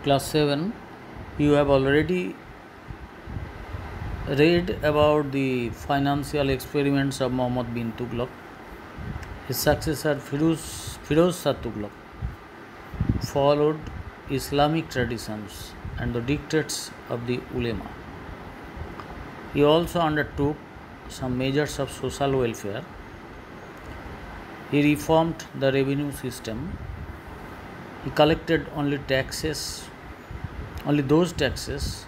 Class 7, you have already read about the financial experiments of Muhammad bin Tughlaq. His successor Firoz Shah Tughlaq followed Islamic traditions and the dictates of the ulema. He also undertook some measures of social welfare. He reformed the revenue system. He collected only those taxes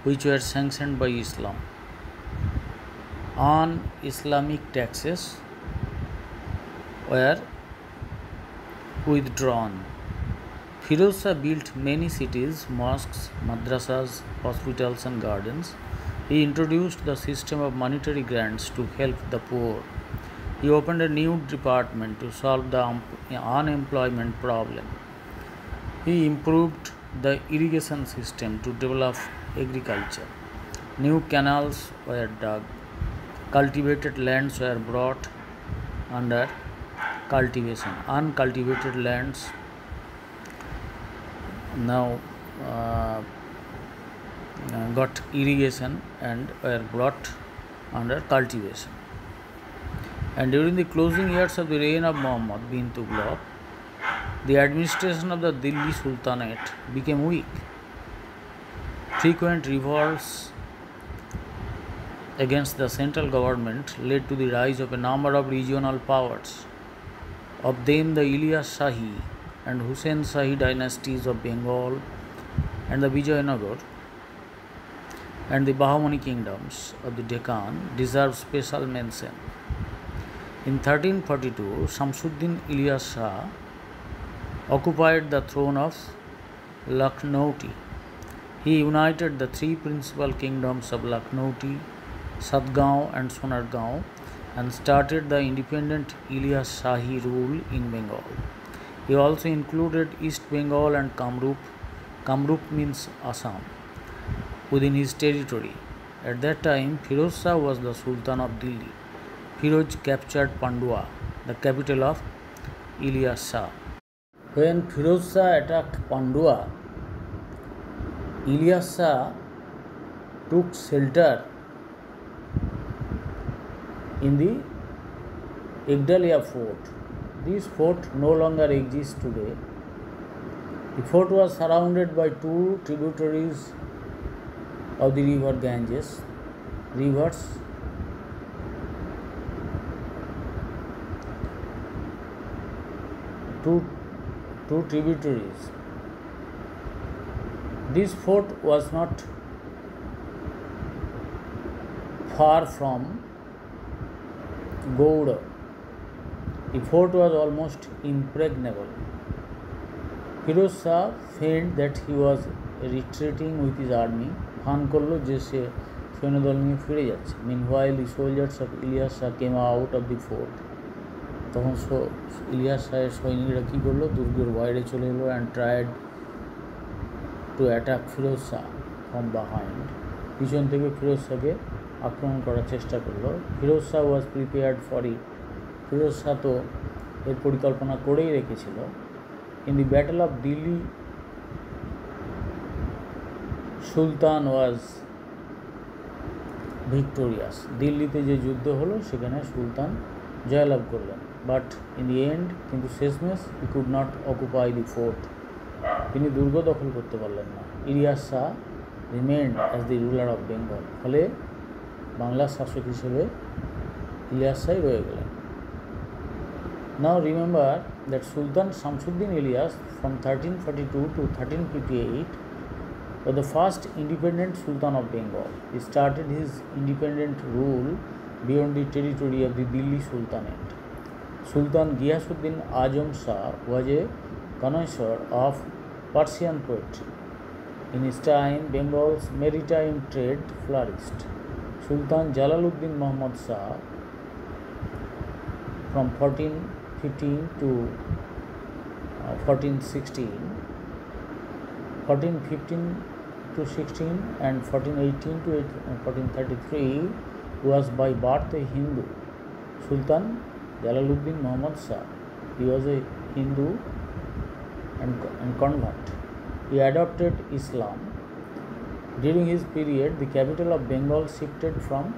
which were sanctioned by Islam. Un-Islamic taxes were withdrawn. Firoz Shah built many cities, mosques, madrasas, hospitals and gardens. He introduced the system of monetary grants to help the poor. He opened a new department to solve the unemployment problem. He improved the irrigation system to develop agriculture. New canals were dug. Cultivated lands were brought under cultivation. Uncultivated lands now got irrigation and were brought under cultivation. And during the closing years of the reign of Muhammad bin Tughlaq, the administration of the Delhi Sultanate became weak. Frequent revolts against the central government led to the rise of a number of regional powers. Of them, the Ilyas Shahi and Hussain Shahi dynasties of Bengal and the Vijayanagar and the Bahmani kingdoms of the Deccan deserve special mention. In 1342, Shamsuddin Ilyas Shah occupied the throne of Lakhnauti. He united the three principal kingdoms of Lakhnauti, Satgaon and Sonargaon and started the independent Ilyas Shahi rule in Bengal. He also included East Bengal and Kamrup. Kamrup means Assam within his territory. At that time, Firoz Shah was the Sultan of Delhi. Firoz captured Pandua, the capital of Ilyas Shah. When Firoz Shah attacked Pandua, Ilyas Shah took shelter in the Egdalia fort. This fort no longer exists today. The fort was surrounded by two tributaries of the river Ganges. Two tributaries. This fort was not far from Gouda. The fort was almost impregnable. Firoz Shah feigned that he was retreating with his army. Fun করলো যে সে সৈন্যদল নিয়ে ফিরে যাচ্ছে. Meanwhile, the soldiers of Ilyas Shah came out of the fort. তখন ইলিয়াস শাহের সৈনিকরা কী করলো, দুর্গের বাইরে চলে এলো and tried to attack Firoz Shah from behind. পিছন থেকে ফিরোজ শাহকে আক্রমণ করার চেষ্টা করলো. Firoz Shah was prepared for it. Firoz Shah তো এর পরিকল্পনা করেই রেখেছিল. In the battle of Delhi, Sultan was victorious. দিল্লিতে যে যুদ্ধ হলো সেখানে সুলতান জয়লাভ করলেন. বাট ইন দি এন্ড কিন্তু শেষমেশ he could not occupy the fort. তিনি দুর্গ দখল করতে পারলেন না. Ilyas Shah remained as the ruler of Bengal. ফলে বাংলার শাসক হিসেবে ইলিয়াস শাহই রয়ে গেলেন. Now remember that Sultan Shamsuddin Ilyas from 1342 to 1358 was the first independent Sultan of Bengal. He started his independent rule beyond the territory of the Delhi Sultanate. Sultan Ghiyasuddin Azam Shah was a connoisseur of Persian poetry. In his time, Bengal's maritime trade flourished. Sultan Jalaluddin Muhammad Shah from 1415 to 1416, 1415 to 16 and 1418 to 1433 was by birth a Hindu. Sultan Jalaluddin Muhammad Shah, he was a Hindu and convert. He adopted Islam. During his period, the capital of Bengal shifted from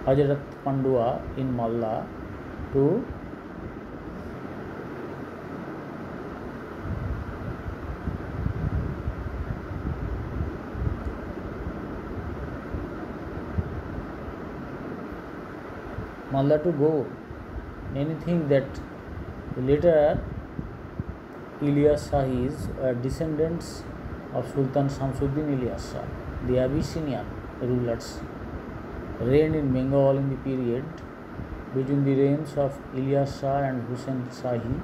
Hazrat Pandua in Malda to Gaur. Many think that later Ilyas Shahis were descendants of Sultan Shamsuddin Ilyas Shah. The Abyssinian rulers reigned in Bengal in the period between the reigns of Ilyas Shah and Hussein Shahi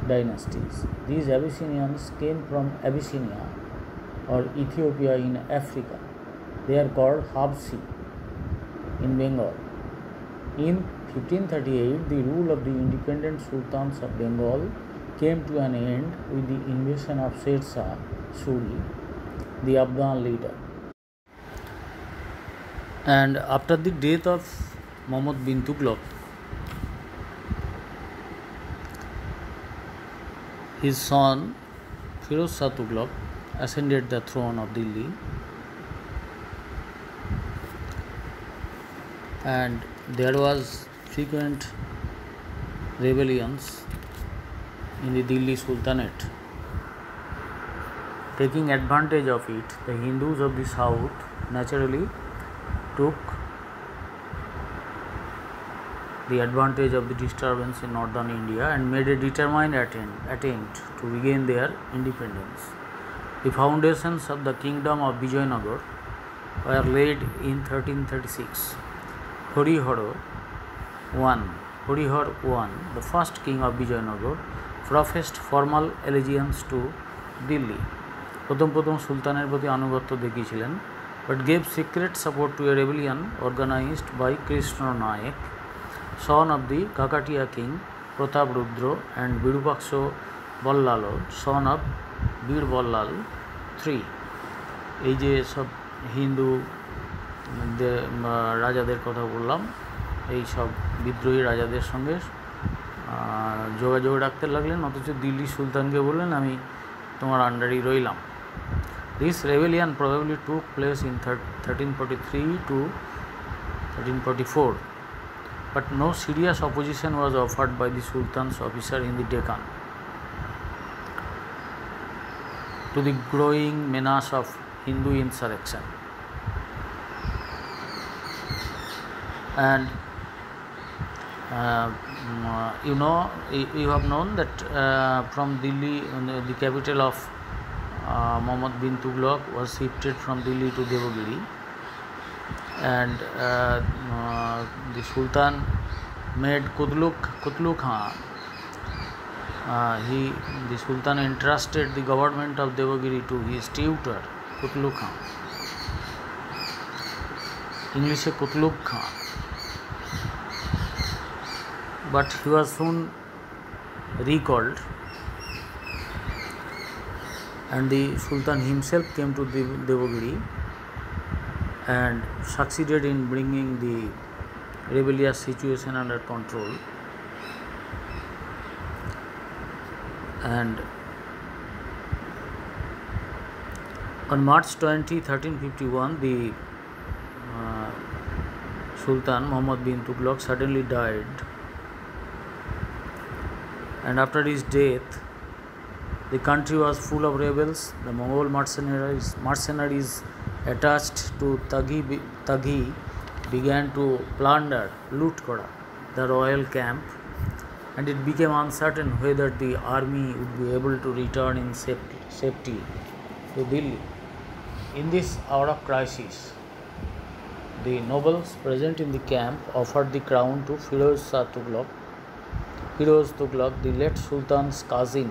dynasties. These Abyssinians came from Abyssinia or Ethiopia in Africa. They are called Habsi in Bengal. In 1538, the rule of the independent sultans of Bengal came to an end with the invasion of Sher Shah Suri, the Afghan leader. And after the death of Muhammad bin Tughlaq, his son Firoz Shah Tughlaq ascended the throne of Delhi, and there was frequent rebellions in the Delhi Sultanate. Taking advantage of it, the Hindus of the south naturally took the advantage of the disturbance in northern India and made a determined attempt to regain their independence. The foundations of the kingdom of Vijayanagar were laid in 1336. Harihar I, the first king of Vijayanagar, professed formal allegiance to Delhi. প্রথম সুলতানের প্রতি আনুগত্য দেখিয়েছিলেন, but gave secret support to a rebellion organized by Krishna Nayak, son of the Kakatiya king Pratap Rudra, and Virupaksha Ballal, son of Veer Ballal III. এই যে সব হিন্দু রাজাদের কথা বললাম, এই সব বিদ্রোহী রাজাদের সঙ্গে যোগাযোগ রাখতে লাগলেন, অথচ দিল্লি সুলতানকে বললেন আমি তোমার আন্ডারেই রইলাম। This rebellion probably took place in 1343 to 1344, but no serious opposition was offered by the Sultan's officer in the Deccan to the growing menace of Hindu insurrection. And you have known that from Delhi, the capital of Muhammad bin Tughlaq was shifted from Delhi to Devagiri, and the Sultan made Kutluk Khan. The Sultan entrusted the government of Devagiri to his tutor Kutluk Khan, English Kutluk Khan. But he was soon recalled, and the Sultan himself came to Devagiri and succeeded in bringing the rebellious situation under control. And on March 20, 1351, the Sultan Muhammad bin Tughlaq suddenly died, and after his death, the country was full of rebels. The Mongol mercenaries attached to Taghi began to plunder, loot the royal camp, and it became uncertain whether the army would be able to return in safety to Delhi. In this hour of crisis, the nobles present in the camp offered the crown to Firoz Tughlaq, the late Sultan's cousin,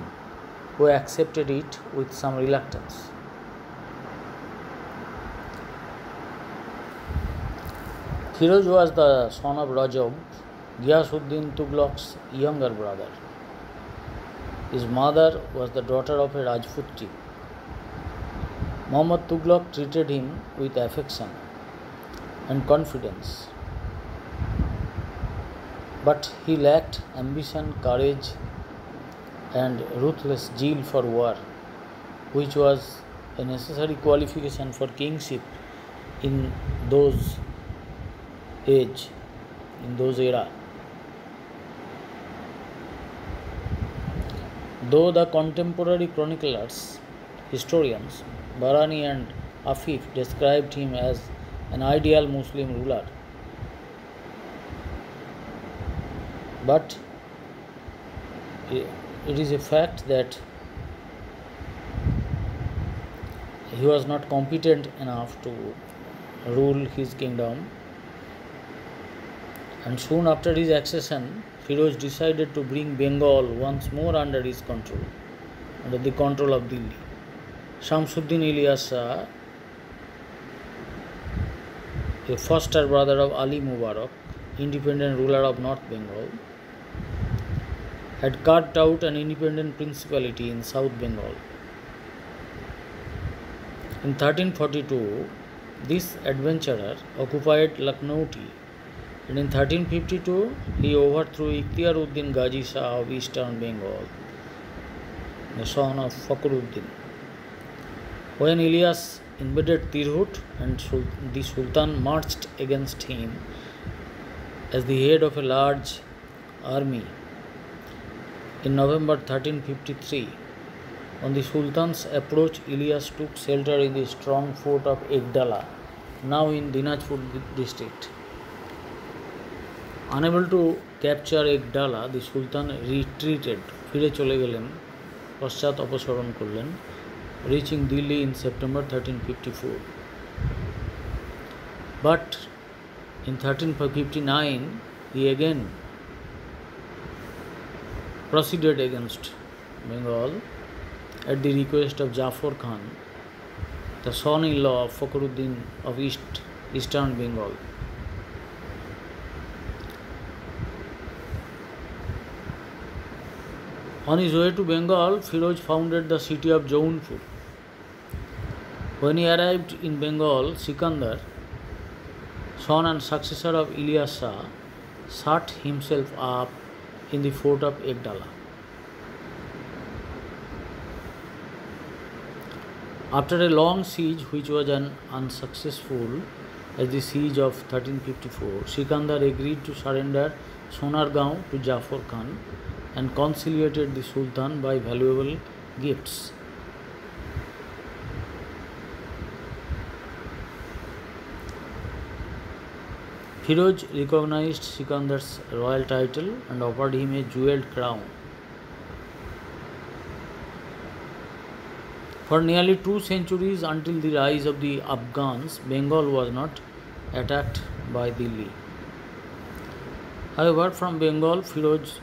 who accepted it with some reluctance. Firoz was the son of Rajab, Ghiyasuddin Tughlaq's younger brother. His mother was the daughter of a Rajputri. Muhammad Tughlaq treated him with affection and confidence, but he lacked ambition, courage, and ruthless zeal for war. which was a necessary qualification for kingship in those age, in those era. Though the contemporary chroniclers, historians, Barani and Afif described him as an ideal Muslim ruler, but it is a fact that he was not competent enough to rule his kingdom, and soon after his accession, Firoz decided to bring Bengal once more under his control, under the control of Delhi. Shamsuddin Ilyas Shah, a foster brother of Ali Mubarak, independent ruler of North Bengal, had carved out an independent principality in South Bengal. In 1342, this adventurer occupied Lucknowti, and in 1352 he overthrew Ikhtiaruddin Ghazi Shah of Eastern Bengal, the son of Fakhruddin. When Ilyas invaded Tirhut and the Sultan marched against him as the head of a large army in November 1353, on the Sultan's approach, Ilyas took shelter in the strong fort of Ekdala, now in Dinajpur district. Unable to capture Ekdala, the Sultan retreated, ফিরে চলে গেলেন, পশ্চাৎ অপসরণ করলেন, reaching Delhi in September 1354. But in 1359, he again proceeded against Bengal at the request of Jafar Khan, the son-in-law of Fakhruddin of Eastern Bengal. On his way to Bengal, Firoz founded the city of Jaunpur. When he arrived in Bengal, Sikandar, son and successor of Ilyas Shah, shut himself up in the fort of Ekdala. After a long siege, which was unsuccessful as the siege of 1354, Sikandar agreed to surrender Sonargaon to Jafar Khan and conciliated the Sultan by valuable gifts. Firoz recognized Sikandar's royal title and offered him a jewelled crown. For nearly 2 centuries, until the rise of the Afghans, Bengal was not attacked by Delhi. However, from Bengal, Firoz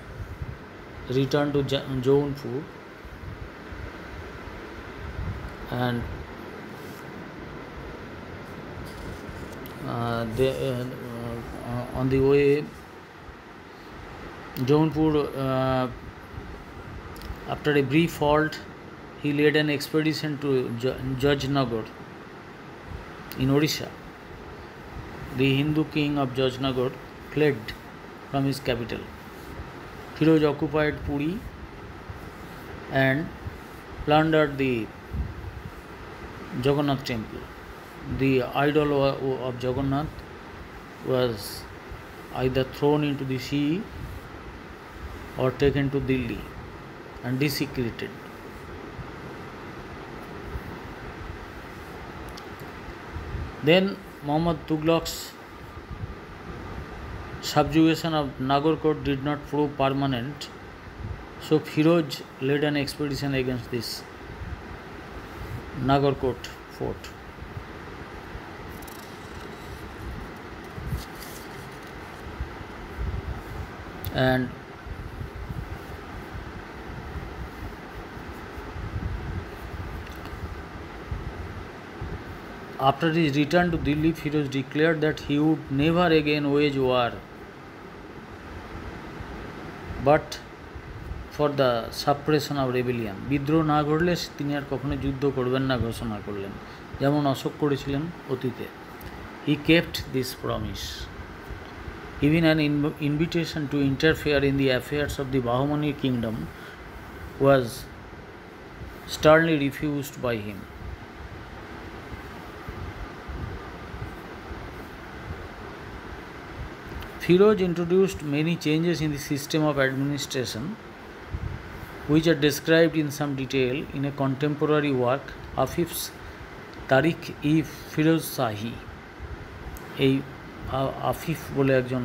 returned to Jaunpur, and on the way Jaunpur, after a brief halt, he led an expedition to Jajnagar in Odisha. The Hindu king of Jajnagar fled from his capital. Firoz occupied Puri and plundered the Jagannath temple. The idol of Jagannath was either thrown into the sea or taken to Delhi and desecrated. Then Muhammad Tughlaq's subjugation of Nagarkot did not prove permanent, so Firoz led an expedition against this Nagarkot fort. And after his return to Delhi, Firoz declared that he would never again wage war, but for the suppression of rebellion. বিদ্রোহ না ঘটলে তিনি আর কখনো যুদ্ধ করবেন না ঘোষণা করলেন, যেমন অশোক করেছিলেন অতীতে. He kept this promise. Even an invitation to interfere in the affairs of the Bahmani kingdom was sternly refused by him. Firoz introduced many changes in the system of administration, which are described in some detail in a contemporary work, Afif's Tariq-e-Firoz Shahi. এই আফিফ বলে একজন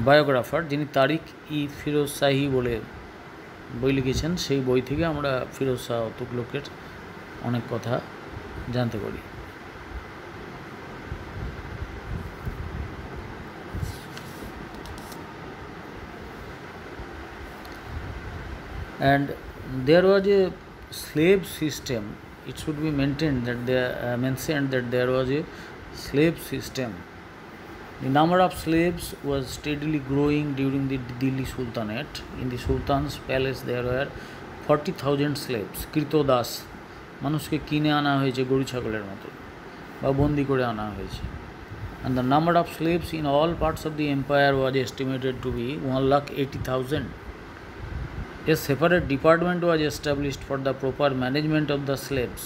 biographer, যিনি তারিক-ই-ফিরোজ শাহী বলে বই লিখেছেন, সেই বই থেকে আমরা ফিরোজ শাহ তুগলকের অনেক কথা জানতে পারি। And there was a slave system. It should be mentioned that there was a slave system. The number of slaves was steadily growing during the Delhi Sultanate. In the Sultan's palace there were 40,000 slaves. কৃতদাস, মানুষকে কিনে আনা হয়েছে গরু ছাগলের মতো বা বন্দি করে আনা হয়েছে। And the number of slaves in all parts of the empire was estimated to be 1,80,000. A separate department was established for the proper management of the slaves.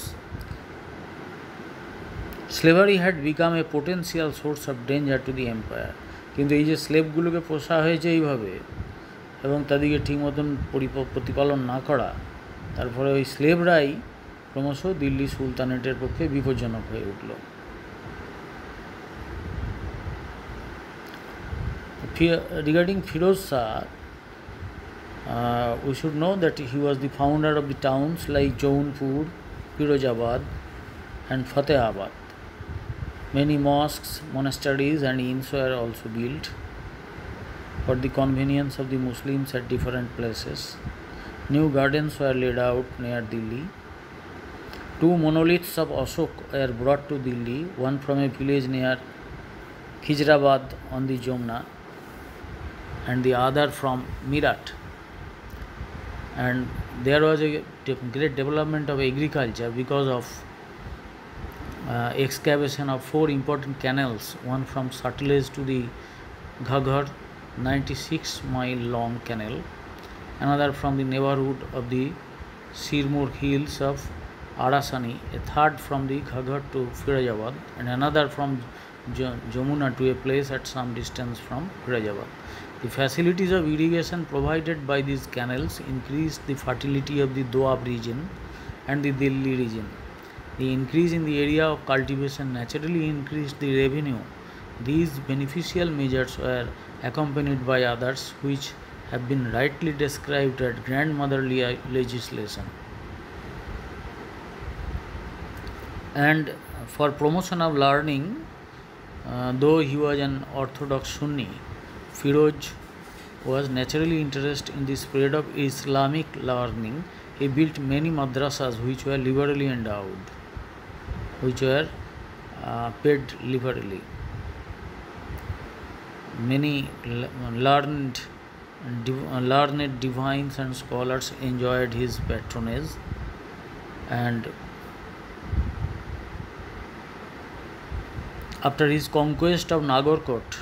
Slavery had become a potential source of danger to the empire. কিন্তু এই যে স্লেভগুলোকে পোষা হয়েছে এইভাবে এবং তাদেরকে ঠিক মতন প্রতিপালন না করা, তারপরে ওই স্লেভরাই ক্রমশ দিল্লি সুলতানেটের পক্ষে বিপজ্জনক হয়ে উঠল। Regarding Firoz Shah, we should know that he was the founder of the towns like Jaunpur, Firozabad and Fatehabad. Many mosques, monasteries and inns were also built for the convenience of the Muslims at different places. New gardens were laid out near Delhi. 2 monoliths of Ashok were brought to Delhi, one from a village near Khizrabad on the Jamuna and the other from Meerut. And there was a great development of agriculture because of excavation of 4 important canals, one from Satluj to the Ghaggar 96-mile long canal, another from the neighborhood of the Sirmur hills of Arasani, a third from the Ghaggar to Firozabad, and another from Jamuna to a place at some distance from Firozabad. The facilities of irrigation provided by these canals increased the fertility of the Doab region and the Delhi region. The increase in the area of cultivation naturally increased the revenue. These beneficial measures were accompanied by others which have been rightly described as grandmotherly legislation. And for promotion of learning, though he was an orthodox Sunni, Firoz was naturally interested in the spread of Islamic learning. He built many madrasas which were liberally endowed, which were paid liberally. Many learned divines and scholars enjoyed his patronage, and after his conquest of Nagarkot,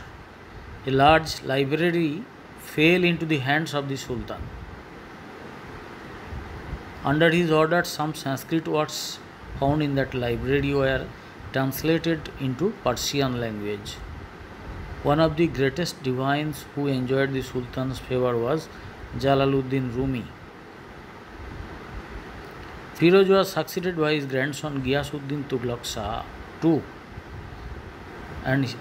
a large library fell into the hands of the Sultan. Under his orders, some Sanskrit works found in that library were translated into Persian language. One of the greatest divines who enjoyed the Sultan's favor was Jalaluddin Rumi. Firoz was succeeded by his grandson Ghiyasuddin Tughlaq Shah too, and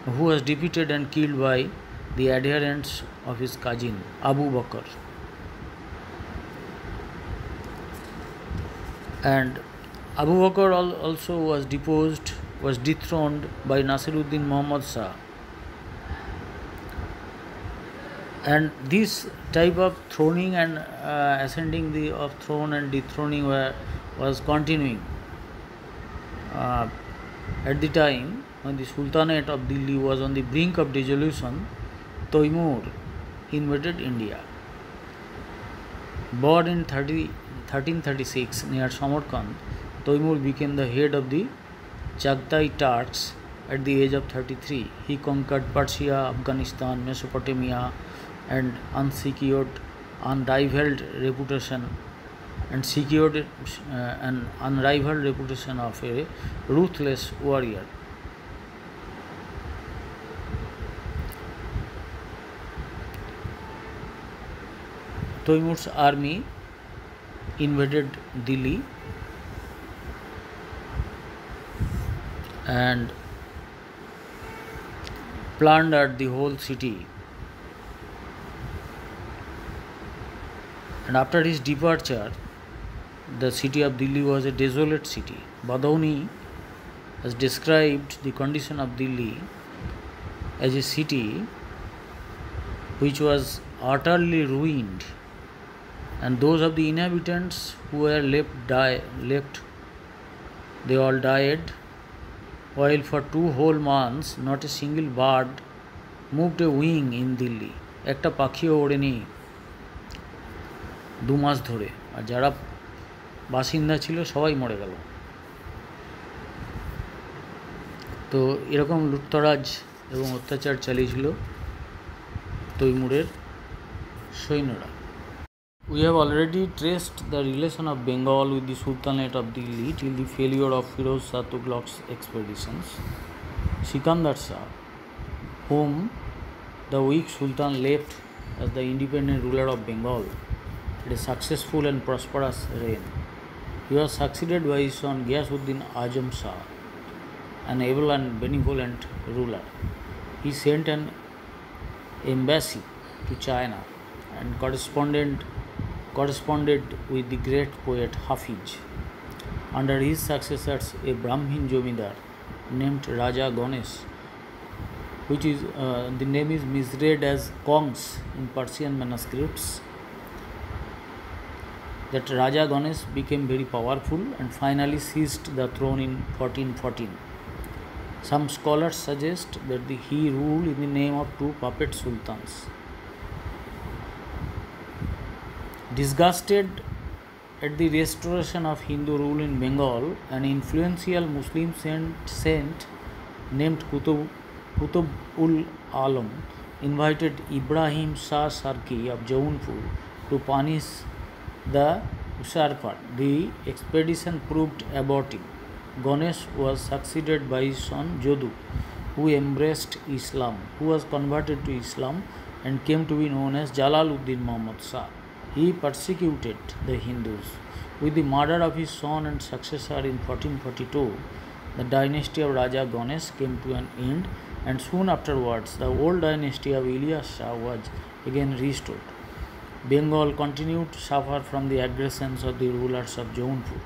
who was defeated and killed by the adherents of his cousin Abu Bakr. And Abu Bakr also was dethroned by Nasiruddin Muhammad Shah. And this type of throning and ascending of throne and dethroning was continuing at the time when the Sultanate of Delhi was on the brink of dissolution. Taimur invaded India. Born in 1336 near Samarkand, Taimur became the head of the Chagatai Turks at the age of 33. He conquered Persia, Afghanistan, Mesopotamia and unrivaled reputation and secured an unrivaled reputation of a ruthless warrior. Toimur's army invaded Delhi and plundered the whole city. And after his departure, the city of Delhi was a desolate city. Badauni has described the condition of Delhi as a city which was utterly ruined, and those of the inhabitants who were left, they all died, while for 2 whole months not a single bird moved a wing in Delhi. একটা পাখিও ওড়েনি 2 মাস ধরে, আর যারা বাসিন্দা ছিল সবাই মরে গেল। তো এরকম লুটতরাজ এবং অত্যাচার চালিয়েছিল তৈমুরের সৈন্যরা। We have already traced the relation of Bengal with the Sultanate of Delhi till the failure of Firoz Shah Tughlaq's expeditions. Sikandar Shah, whom the weak Sultan left as the independent ruler of Bengal, had a successful and prosperous reign. He was succeeded by his son Ghiyasuddin Azam Shah, an able and benevolent ruler. He sent an embassy to China and corresponded with the great poet Hafiz. Under his successors, a Brahmin Jomidar named Raja Ganesh, which is the name is misread as Kongs in Persian manuscripts. That Raja Ganesh became very powerful and finally seized the throne in 1414. Some scholars suggest that he ruled in the name of 2 puppet sultans. Disgusted at the restoration of Hindu rule in Bengal, an influential Muslim saint named Qutb-ul-Alam invited Ibrahim Shah Sarki of Jaunpur to punish the usurper. The expedition proved abortive. Ganesh was succeeded by his son Jodu, who embraced Islam, who was converted to Islam and came to be known as Jalaluddin Muhammad Shah. He persecuted the Hindus. With the murder of his son and successor in 1442, the dynasty of Raja Ganesh came to an end, and soon afterwards the old dynasty of Ilyas Shah was again restored. Bengal continued to suffer from the aggressions of the rulers of Jaunpur.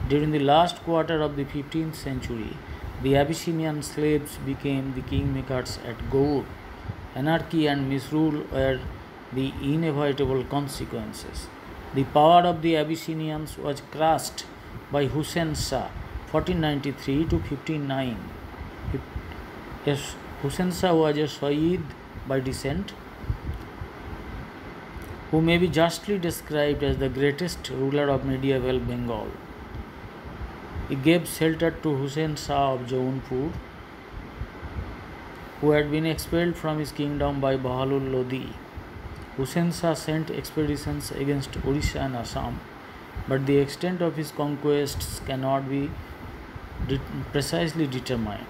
During the last quarter of the 15th century, the Abyssinian slaves became the kingmakers at Gaur. Anarchy and misrule were the inevitable consequences. The power of the Abyssinians was crushed by Hussein Shah, 1493 to 1509. Yes, Hussein Shah was a Sayyid by descent, who may be justly described as the greatest ruler of medieval Bengal. He gave shelter to Hussein Shah of Jaunpur, who had been expelled from his kingdom by Bahalul Lodi. Hussein Shah sent expeditions against Orissa and Assam, but the extent of his conquests cannot be precisely determined.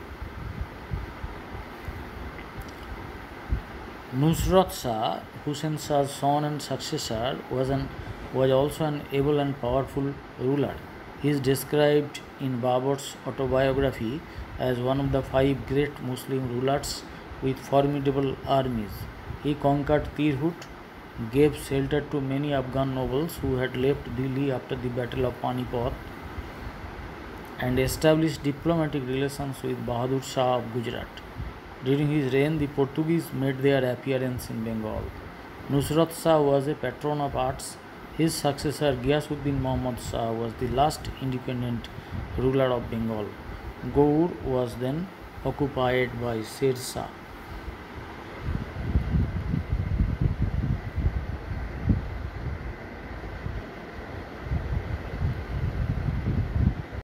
Nusrat Shah, Hussein Shah's son and successor, was also an able and powerful ruler. He is described in Babur's autobiography as one of the 5 great Muslim rulers with formidable armies. He conquered Tirhut, gave shelter to many Afghan nobles who had left Delhi after the Battle of Panipat, and established diplomatic relations with Bahadur Shah of Gujarat. During his reign, the Portuguese made their appearance in Bengal. Nusrat Shah was a patron of arts. His successor Ghiyasuddin Muhammad Shah was the last independent ruler of Bengal. Gaur was then occupied by Sher Shah.